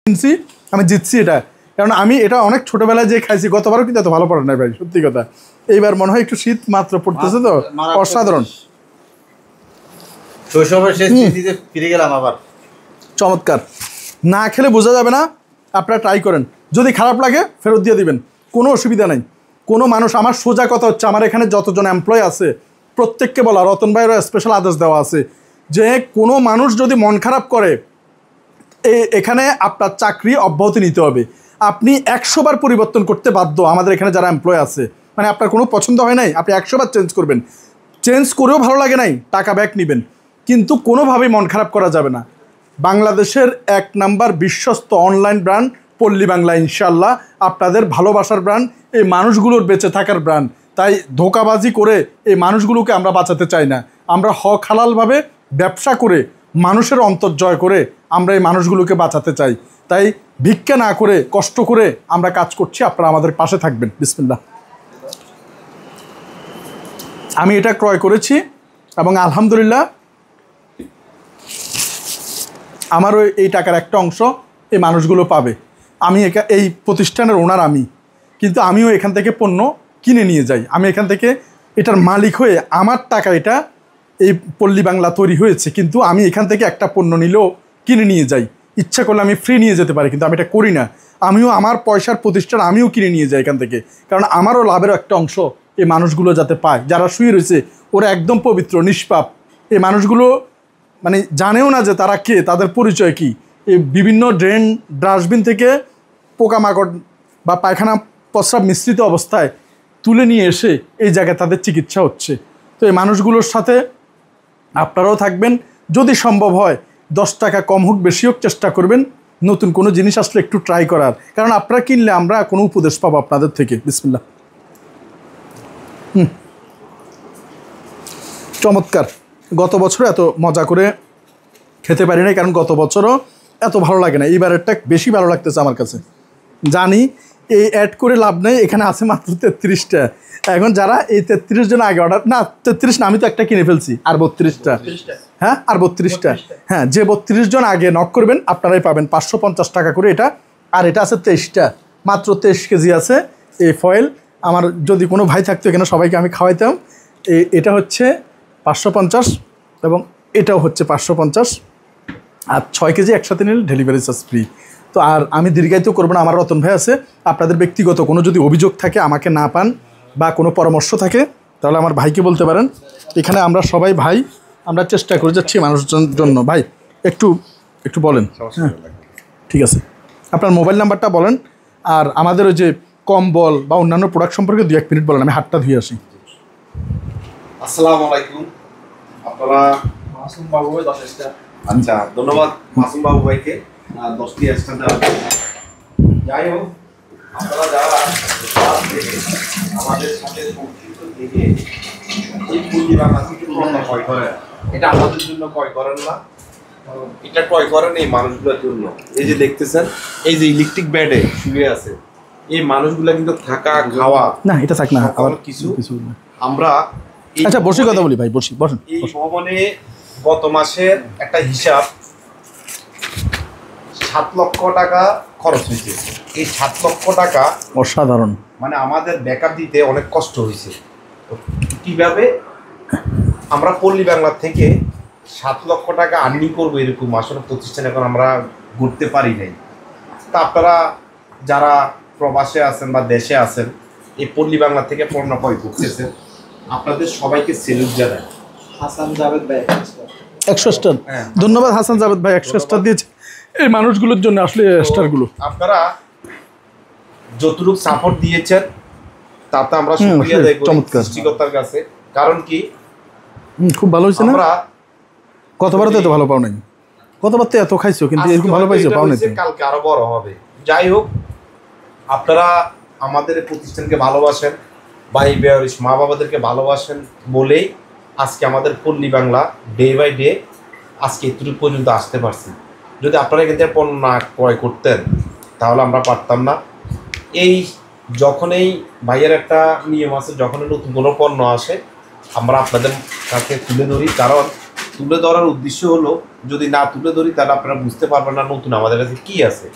কিনছি, আমি জিতছি এটা, কারণ আমি এটা অনেক ছোটবেলায় যে খাইছি, গতবারও কিন্তু এত ভালো পড়ে নাই ভাই, সত্যি কথা। এইবার মনে হয় একটু শীত মাত্র পড়তেছে তো, অসাধারণ শৈশবের শেষ স্মৃতিতে ফিরে গেলাম আবার। চমৎকার। না খেলে বোঝা যাবে না, আপনারা ট্রাই করেন, যদি খারাপ লাগে ফেরত দিয়ে দিবেন, কোনো অসুবিধা নেই। কোনো মানুষ, আমার সোজা কথা হচ্ছে, আমার এখানে যতজন এমপ্লয় আছে প্রত্যেককে বলা, রতন ভাইয়েরও স্পেশাল আদেশ দেওয়া আছে যে কোনো মানুষ যদি মন খারাপ করে এখানে আপনার চাকরি অব্যাহতি নিতে হবে। আপনি 100 বার পরিবর্তন করতে বাধ্য, আমাদের এখানে যারা এমপ্লয় আছে, মানে আপনার কোনো পছন্দ হয় নাই, আপনি 100 বার চেঞ্জ করবেন, চেঞ্জ করেও ভালো লাগে নাই, টাকা ব্যাক নেবেন, কিন্তু কোনোভাবেই মন খারাপ করা যাবে না। বাংলাদেশের 1 নাম্বার বিশ্বস্ত অনলাইন ব্র্যান্ড পল্লী বাংলা, ইনশাল্লাহ আপনাদের ভালোবাসার ব্র্যান্ড, এই মানুষগুলোর বেঁচে থাকার ব্র্যান্ড। তাই ধোঁকাবাজি করে এই মানুষগুলোকে আমরা বাঁচাতে চাই না, আমরা হক হালালভাবে ব্যবসা করে মানুষের অন্তর জয় করে আমরা এই মানুষগুলোকে বাঁচাতে চাই। তাই ভিক্ষা না করে কষ্ট করে আমরা কাজ করছি, আপনারা আমাদের পাশে থাকবেন। বিসমিল্লাহ। আমি এটা ক্রয় করেছি এবং আলহামদুলিল্লাহ আমারও এই টাকার একটা অংশ এই মানুষগুলো পাবে। আমি এই প্রতিষ্ঠানের ওনার আমি, কিন্তু আমিও এখান থেকে পণ্য কিনে নিয়ে যাই, আমি এখান থেকে এটার মালিক হয়ে আমার টাকা এটা এই পল্লী বাংলা তৈরি হয়েছে, কিন্তু আমি এখান থেকে একটা পণ্য নিলেও কিনে নিয়ে যাই, ইচ্ছা করলে আমি ফ্রি নিয়ে যেতে পারি, কিন্তু আমি এটা করি না। আমিও আমার পয়সার প্রতিষ্ঠান আমিও কিনে নিয়ে যাই এখান থেকে, কারণ আমারও লাভের একটা অংশ এই মানুষগুলো যাতে পায়। যারা শুয়ে রয়েছে ওরা একদম পবিত্র নিষ্পাপ, এই মানুষগুলো মানে জানেও না যে তারা কে, তাদের পরিচয় কি। এই বিভিন্ন ড্রেন ডাস্টবিন থেকে পোকামাকড় বা পায়খানা প্রস্রাব মিশ্রিত অবস্থায় তুলে নিয়ে এসে এই জায়গায় তাদের চিকিৎসা হচ্ছে। তো এই মানুষগুলোর সাথে আপনারাও থাকবেন, যদি সম্ভব হয় 10 টাকা কম হোক বেশি হোক চেষ্টা করবেন নতুন কোনো জিনিস আসলে একটু ট্রাই করার, কারণ আপনারা কিনলে আমরা কোনো উপদেশ পাবো আপনাদের থেকে। বিসমিল্লাহ। চমৎকার। গত বছর এত মজা করে খেতে পারি নাই, কারণ গত বছরও এত ভালো লাগে না, এইবারেরটা বেশি ভালো লাগতেছে আমার কাছে। জানি এই অ্যাড করে লাভ নেই, এখানে আছে মাত্র 33টা। এখন যারা এই 33 জন আগে অর্ডার, না 33 না, আমি তো একটা কিনে ফেলছি, আর 32টা, হ্যাঁ আর 32টা, হ্যাঁ, যে 32 জন আগে নক করবেন আপনারাই পাবেন 550 টাকা করে এটা। আর এটা আছে 23টা, মাত্র 23 কেজি আছে এই ফয়েল। আমার যদি কোনো ভাই থাকতো এখানে সবাইকে আমি খাওয়াইতাম। এটা হচ্ছে 550 এবং এটাও হচ্ছে 550, আর 6 কেজি একসাথে নিলে ডেলিভারি চার্জ ফ্রি। তো আর আমি দীর্ঘায়িত করবো না, আমার রতন ভাই আছে। আপনাদের ব্যক্তিগত কোনো যদি অভিযোগ থাকে, আমাকে না পান বা কোনো পরামর্শ থাকে, তাহলে আমার ভাইকে বলতে পারেন। এখানে আমরা সবাই ভাই, আমরা চেষ্টা করে যাচ্ছি মানুষজনের জন্য। ভাই একটু একটু বলেন। হ্যাঁ ঠিক আছে, আপনার মোবাইল নাম্বারটা বলেন, আর আমাদের ওই যে কম্বল বা অন্যান্য প্রোডাক্ট সম্পর্কে 2-1 মিনিট বলেন, আমি হাতটা ধুয়ে আসি। আসসালামু আলাইকুম। আপনারা মাসুম বাবু ভাই 10টা, আচ্ছা ধন্যবাদ মাসুম বাবু ভাইকে 10টি এক্সট্রা দেওয়ার জন্য। যাই হোক, আপনারা যারা আমাদের সাথে সংযুক্ত থেকে এই পল্লী বাংলা থেকে পণ্য ক্রয় করেন, এটা আমাদের জন্য ক্রয় করেন না, এটা ক্রয় করেন এই মানুষগুলোর জন্য। এই যে দেখতেছেন, এই যে ইলেকট্রিক বেডে শুয়ে আছে এই মানুষগুলো, কিন্তু থাকা খাওয়া না এটা থাক না, আবার কিছু আমরা আচ্ছা বসে কথা বলি ভাই, বসি বসেন। এই ভবনে গত মাসের একটা হিসাব 7 লক্ষ টাকা খরচ হয়েছে। এই 7 লক্ষ টাকা অসাধারণ, মানে আমাদের ব্যাকআপ দিতে অনেক কষ্ট হয়েছে। কিভাবে আমরা পল্লী বাংলা থেকে 7 লক্ষ টাকা আর্নিং করবো এরকম আসলে প্রতিষ্ঠান এখন আমরা ঘুরতে পারি নাই। তা আপনারা যারা প্রবাসে আছেন বা দেশে আছেন, এই পল্লী বাংলা থেকে পণ্য ক্রয় করতেছেন, আপনাদের সবাইকে সেলুট জানাই। হাসান জাভেদ ভাই 100 স্টার, ধন্যবাদ হাসান জাভেদ ভাই 100 স্টার দিয়েছে এই মানুষগুলোর জন্য। আসলে স্টারগুলো আপনারা যতটুকু সাপোর্ট দিয়েছেন তাতে আমরা শুকরিয়া আদায় করি সৃষ্টিকর্তার কাছে। কারণ কি খুব ভালো হয়েছে না, আমরা কতবার তো এত ভালো পাও নাই, কতবার তো এত খাইছো, কিন্তু এরকম ভালো পাইছো পাও নাই, কালকে আরো বড় হবে। যাই হোক, আপনারা আমাদের প্রতিষ্ঠানকে ভালোবাসেন, ভাই বেয়ারিশ মা বাবাদেরকে ভালোবাসেন বলেই আজকে আমাদের পল্লী বাংলা ডে বাই ডে আজকে এতটুকু পর্যন্ত আসতে পারছি। যদি আপনারা এখান থেকে পণ্য না ক্রয় করতেন তাহলে আমরা পারতাম না। এই যখনই ভাইয়ের একটা নিয়ম আছে, যখনই নতুন কোনো পণ্য আসে আমরা আপনাদের কাছে তুলে ধরি, কারণ তুলে ধরার উদ্দেশ্য হলো যদি না তুলে ধরি তাহলে আপনারা বুঝতে পারবেন না নতুন আমাদের কাছে কি আছে।